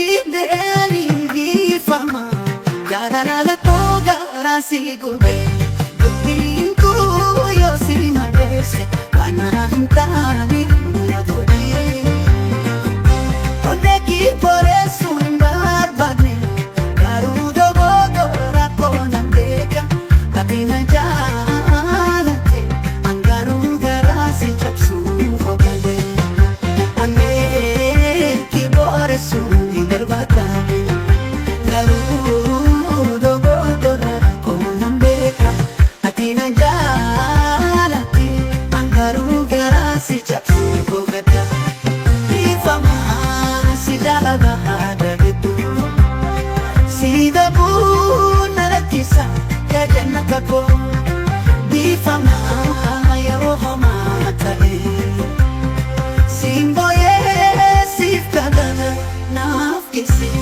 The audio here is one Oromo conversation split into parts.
Fideli di fama Gara la toga si gube Dubinku yo si madese Panantani muladodi Odeki por eso en barbane Garudo bodo rakonan deka Tapi na jalate Ang garuda rasi chapsu fogade Ane ki por eso en barbane Garudo bodo rakonan deka Tapi na jalate Ang garuda rasi chapsu fogade Dalaga ada gitu Sida pun ada kisah Kajan nakako Di fama ya rohama tae Simboye sif kadana nafkisi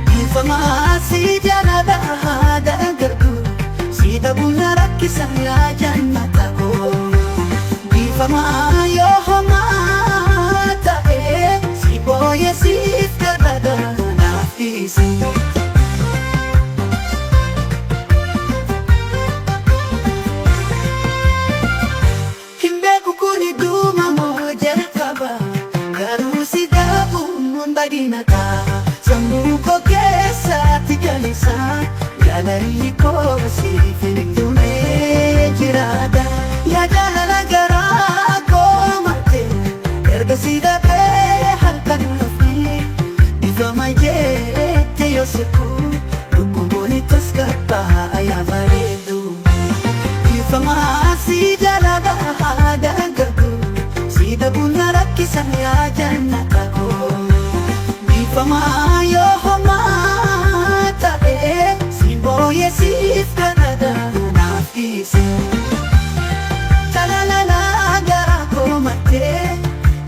Di fama si janada ada gerdu Sida pun ada kisah kajan nakako Di fama ya rohama Boye sif kadada nafisi Himbe kukuni duma moja kaba Garu sida bumun badinata Sambuko kesa tijalisa Gadari ko si feeling dume jirada Ya jalala gara ko mate Erga sida Te yo seku Rupo bonitos kata ayah maridu Informasi jalaga ada gagu Sida bunara kisah ya jannat aku Informasi yo homata Si boye sif kanada nafisi Talalala gara ko mate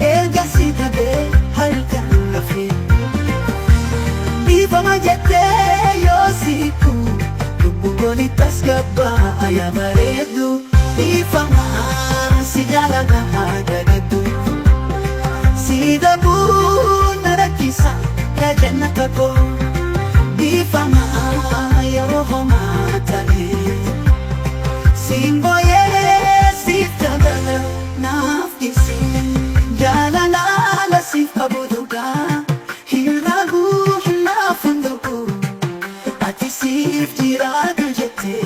Elga sida be halkan kafe Fama jete yosiku Tubuh bonitas gaba ayah maredu Di fama si jalaga ada gitu Sida pun ada kisah Kajan nakako Di fama ya rohoma tae Simboye sif kadana nafkisi Jalala la sif kabuduka Hiragu funduku Ati sif tiradu jete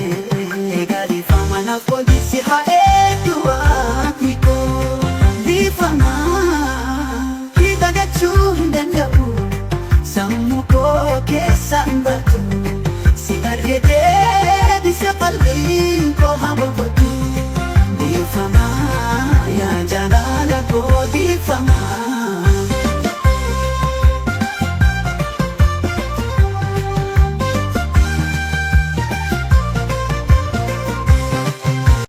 Gali fama na polisi hae dua miko Di fama Kita gachun dan gabu Samuko kesan batu Si argede di sepalin ko hababatu Di fama ya janala ko di fama